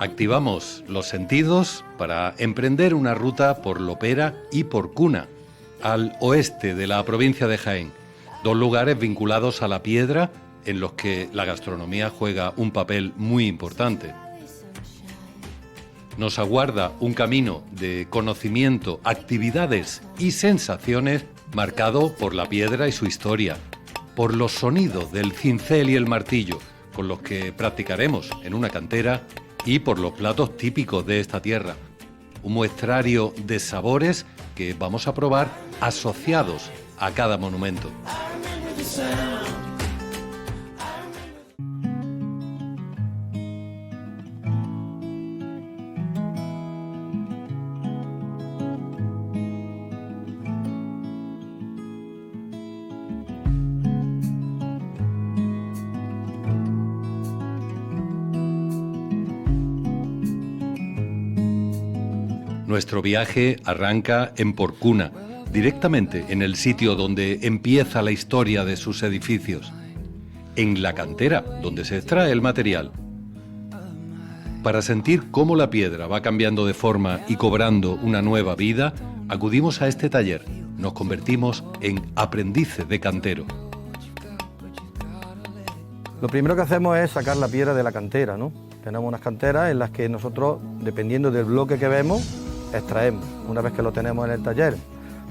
Activamos los sentidos para emprender una ruta por Lopera y Porcuna, al oeste de la provincia de Jaén, dos lugares vinculados a la piedra en los que la gastronomía juega un papel muy importante. Nos aguarda un camino de conocimiento, actividades y sensaciones marcado por la piedra y su historia, por los sonidos del cincel y el martillo, con los que practicaremos en una cantera, y por los platos típicos de esta tierra. Un muestrario de sabores que vamos a probar asociados a cada monumento. Nuestro viaje arranca en Porcuna, directamente en el sitio donde empieza la historia de sus edificios, en la cantera donde se extrae el material. Para sentir cómo la piedra va cambiando de forma y cobrando una nueva vida, acudimos a este taller. Nos convertimos en aprendices de cantero. Lo primero que hacemos es sacar la piedra de la cantera, ¿no? Tenemos unas canteras en las que nosotros, dependiendo del bloque que vemos, extraemos. Una vez que lo tenemos en el taller,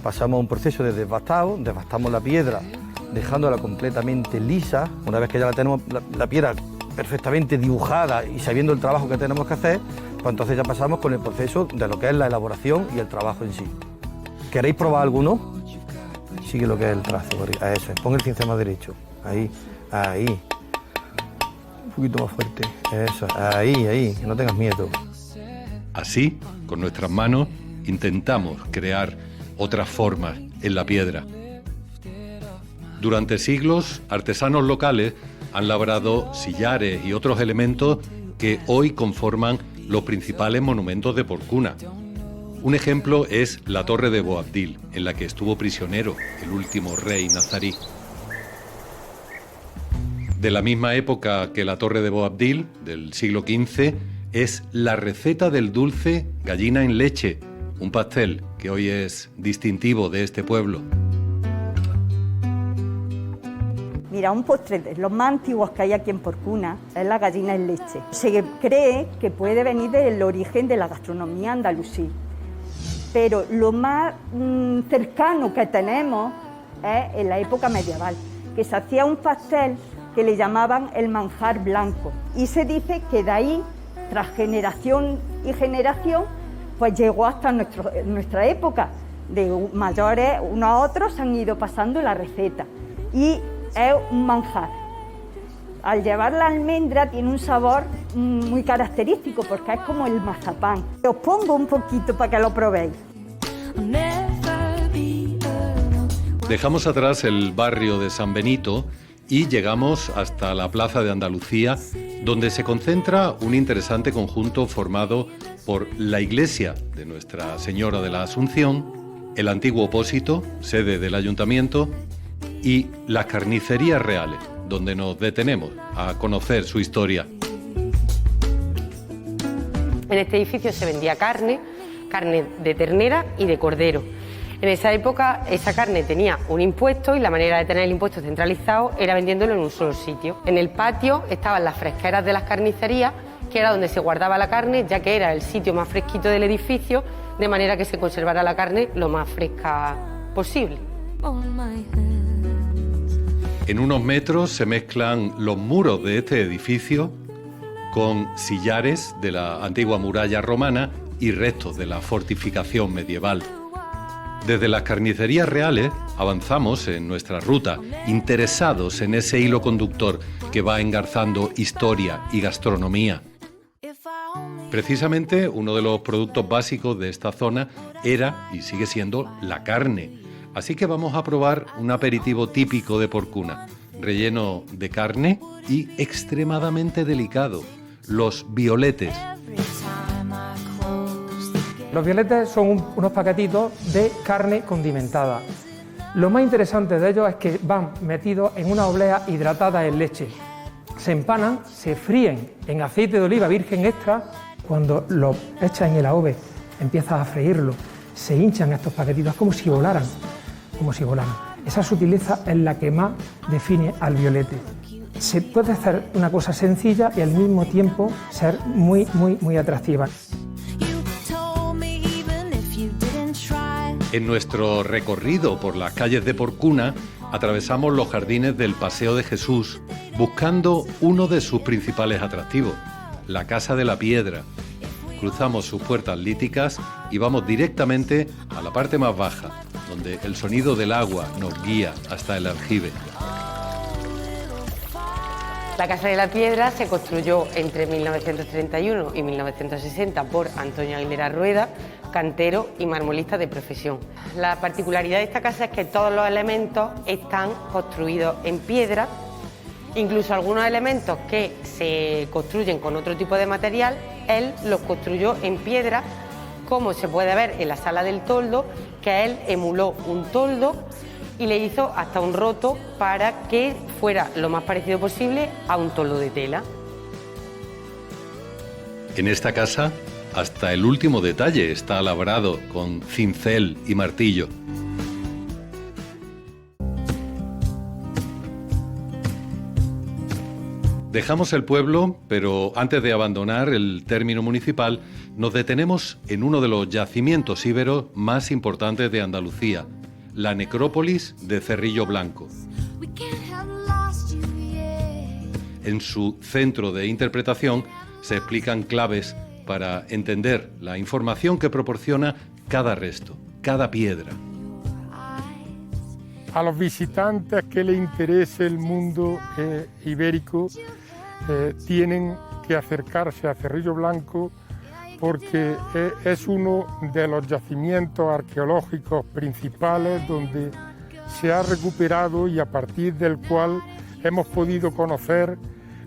pasamos a un proceso de desbastado, desbastamos la piedra dejándola completamente lisa. Una vez que ya la tenemos la piedra perfectamente dibujada y sabiendo el trabajo que tenemos que hacer, pues entonces ya pasamos con el proceso de lo que es la elaboración y el trabajo en sí. ¿Queréis probar alguno? Sigue lo que es el trazo, a eso, pon el cincel más derecho, ahí, un poquito más fuerte, eso, ahí, que no tengas miedo. Así, con nuestras manos, intentamos crear otras formas en la piedra. Durante siglos, artesanos locales han labrado sillares y otros elementos que hoy conforman los principales monumentos de Porcuna. Un ejemplo es la Torre de Boabdil, en la que estuvo prisionero el último rey nazarí. De la misma época que la Torre de Boabdil, del siglo XV, es la receta del dulce gallina en leche, un pastel que hoy es distintivo de este pueblo. Mira, un postre de los más antiguos que hay aquí en Porcuna es la gallina en leche. Se cree que puede venir del origen de la gastronomía andalusí, pero lo más cercano que tenemos es en la época medieval, que se hacía un pastel que le llamaban el manjar blanco, y se dice que de ahí, tras generación y generación, pues llegó hasta nuestra época. De mayores unos a otros han ido pasando la receta y es un manjar. Al llevar la almendra tiene un sabor muy característico porque es como el mazapán. Os pongo un poquito para que lo probéis. Dejamos atrás el barrio de San Benito y llegamos hasta la Plaza de Andalucía, donde se concentra un interesante conjunto formado por la iglesia de Nuestra Señora de la Asunción, el antiguo Opósito, sede del ayuntamiento, y las carnicerías reales, donde nos detenemos a conocer su historia. En este edificio se vendía carne de ternera y de cordero. En esa época esa carne tenía un impuesto y la manera de tener el impuesto centralizado era vendiéndolo en un solo sitio. En el patio estaban las fresqueras de las carnicerías, que era donde se guardaba la carne, ya que era el sitio más fresquito del edificio, de manera que se conservara la carne lo más fresca posible. En unos metros se mezclan los muros de este edificio con sillares de la antigua muralla romana y restos de la fortificación medieval. Desde las carnicerías reales avanzamos en nuestra ruta, interesados en ese hilo conductor que va engarzando historia y gastronomía. Precisamente uno de los productos básicos de esta zona era y sigue siendo la carne. Así que vamos a probar un aperitivo típico de Porcuna, relleno de carne y extremadamente delicado, los violetes. Los violetes son unos paquetitos de carne condimentada. Lo más interesante de ellos es que van metidos en una oblea hidratada en leche. Se empanan, se fríen en aceite de oliva virgen extra Cuando lo echas en el adobe, empiezas a freírlo, se hinchan estos paquetitos como si volaran, como si volaran. Esa sutileza es la que más define al violete. Se puede hacer una cosa sencilla y al mismo tiempo ser muy, muy, muy atractiva. En nuestro recorrido por las calles de Porcuna, atravesamos los jardines del Paseo de Jesús, buscando uno de sus principales atractivos, la Casa de la Piedra. Cruzamos sus puertas líticas y vamos directamente a la parte más baja, donde el sonido del agua nos guía hasta el aljibe. La Casa de la Piedra se construyó entre 1931 y 1960 por Antonio Aguilera Rueda, cantero y marmolista de profesión. La particularidad de esta casa es que todos los elementos están construidos en piedra, incluso algunos elementos que se construyen con otro tipo de material, él los construyó en piedra, como se puede ver en la Sala del Toldo, que él emuló un toldo y le hizo hasta un roto para que fuera lo más parecido posible a un toldo de tela. En esta casa, hasta el último detalle está labrado con cincel y martillo. Dejamos el pueblo, pero antes de abandonar el término municipal, nos detenemos en uno de los yacimientos íberos más importantes de Andalucía, la necrópolis de Cerrillo Blanco. En su centro de interpretación se explican claves para entender la información que proporciona cada resto, cada piedra. A los visitantes que les interese el mundo ibérico tienen que acercarse a Cerrillo Blanco porque es uno de los yacimientos arqueológicos principales donde se ha recuperado y a partir del cual hemos podido conocer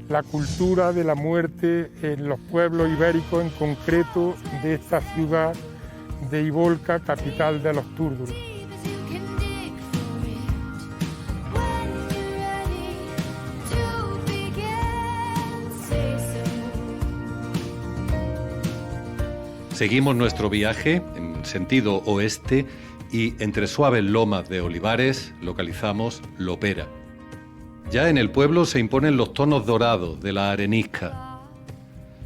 la cultura de la muerte en los pueblos ibéricos, en concreto de esta ciudad de Ivolca, capital de los Túrdulos. Seguimos nuestro viaje en sentido oeste y entre suaves lomas de olivares localizamos Lopera. Ya en el pueblo se imponen los tonos dorados de la arenisca.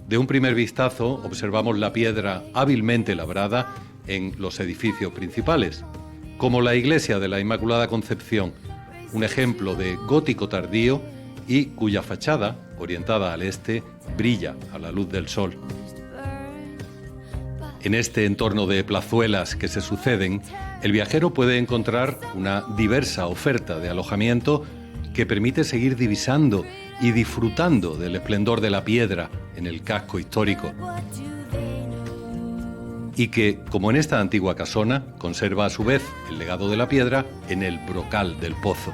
De un primer vistazo observamos la piedra hábilmente labrada en los edificios principales, como la iglesia de la Inmaculada Concepción, un ejemplo de gótico tardío y cuya fachada, orientada al este, brilla a la luz del sol. En este entorno de plazuelas que se suceden, el viajero puede encontrar una diversa oferta de alojamiento que permite seguir divisando y disfrutando del esplendor de la piedra en el casco histórico. Y que, como en esta antigua casona, conserva a su vez el legado de la piedra en el brocal del Pozo.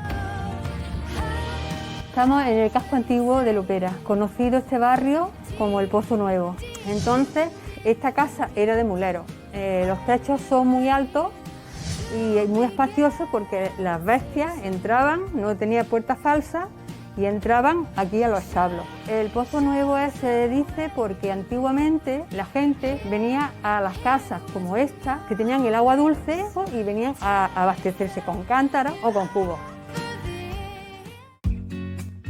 Estamos en el casco antiguo de Lopera, conocido este barrio como el Pozo Nuevo. Entonces, esta casa era de muleros. Los techos son muy altos y muy espaciosos porque las bestias entraban, no tenía puerta falsa y entraban aquí a los establos. El Pozo Nuevo se dice porque antiguamente la gente venía a las casas como esta, que tenían el agua dulce y venían a abastecerse con cántaros o con cubos.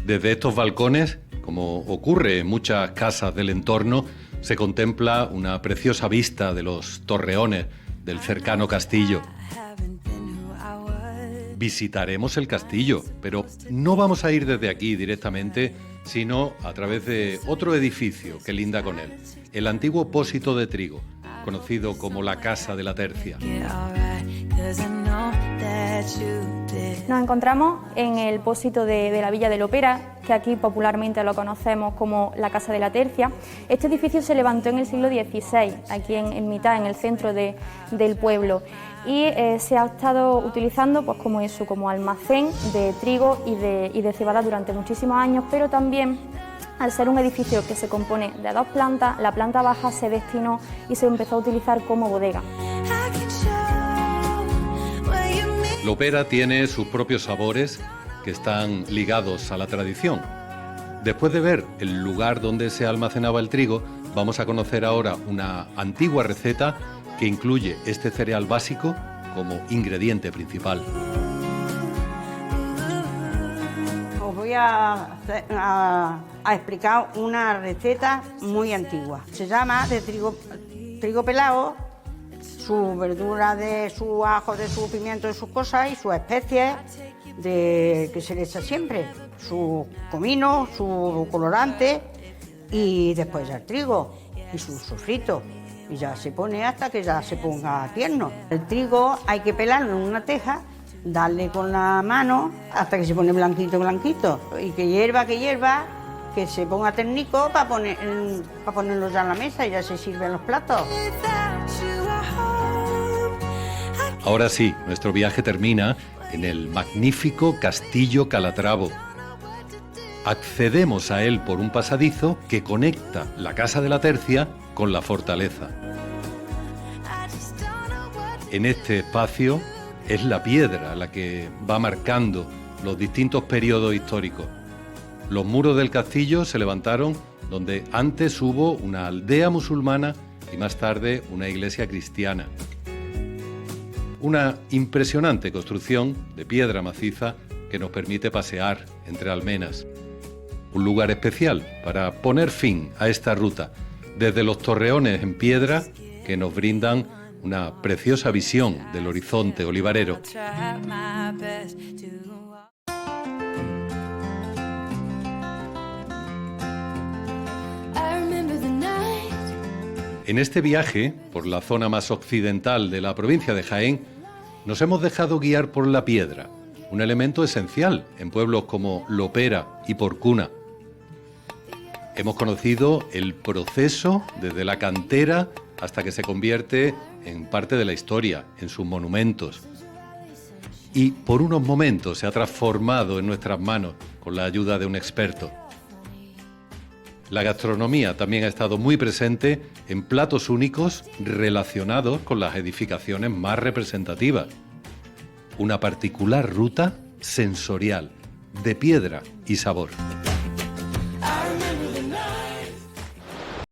Desde estos balcones, como ocurre en muchas casas del entorno, se contempla una preciosa vista de los torreones del cercano castillo. Visitaremos el castillo, pero no vamos a ir desde aquí directamente, sino a través de otro edificio que linda con él, el antiguo pósito de trigo, conocido como la Casa de la Tercia. Nos encontramos en el pósito de la Villa de Lopera, que aquí popularmente lo conocemos como la Casa de la Tercia. Este edificio se levantó en el siglo XVI, aquí en mitad, en el centro del pueblo, y se ha estado utilizando pues, como almacén de trigo y de cebada durante muchísimos años, pero también, al ser un edificio que se compone de dos plantas, la planta baja se destinó y se empezó a utilizar como bodega. Lopera tiene sus propios sabores que están ligados a la tradición. Después de ver el lugar donde se almacenaba el trigo, vamos a conocer ahora una antigua receta que incluye este cereal básico como ingrediente principal. Os voy a explicar una receta muy antigua. Se llama de trigo pelado, su verdura, de su ajo, de su pimiento, de sus cosas y sus especies que se le echa siempre. Su comino, su colorante y después ya el trigo y su sofrito. Y ya se pone hasta que ya se ponga tierno. El trigo hay que pelarlo en una teja, darle con la mano hasta que se pone blanquito, blanquito. Y que hierva, que se ponga térnico para ponerlo ya en la mesa y ya se sirven los platos. Ahora sí, nuestro viaje termina en el magnífico Castillo Calatravo. Accedemos a él por un pasadizo que conecta la Casa de la Tercia con la fortaleza. En este espacio es la piedra la que va marcando los distintos periodos históricos. Los muros del castillo se levantaron donde antes hubo una aldea musulmana y más tarde una iglesia cristiana. Una impresionante construcción de piedra maciza que nos permite pasear entre almenas. Un lugar especial para poner fin a esta ruta, desde los torreones en piedra que nos brindan una preciosa visión del horizonte olivarero. En este viaje, por la zona más occidental de la provincia de Jaén, nos hemos dejado guiar por la piedra, un elemento esencial en pueblos como Lopera y Porcuna. Hemos conocido el proceso desde la cantera hasta que se convierte en parte de la historia, en sus monumentos. Y por unos momentos se ha transformado en nuestras manos con la ayuda de un experto. La gastronomía también ha estado muy presente en platos únicos relacionados con las edificaciones más representativas. Una particular ruta sensorial de piedra y sabor.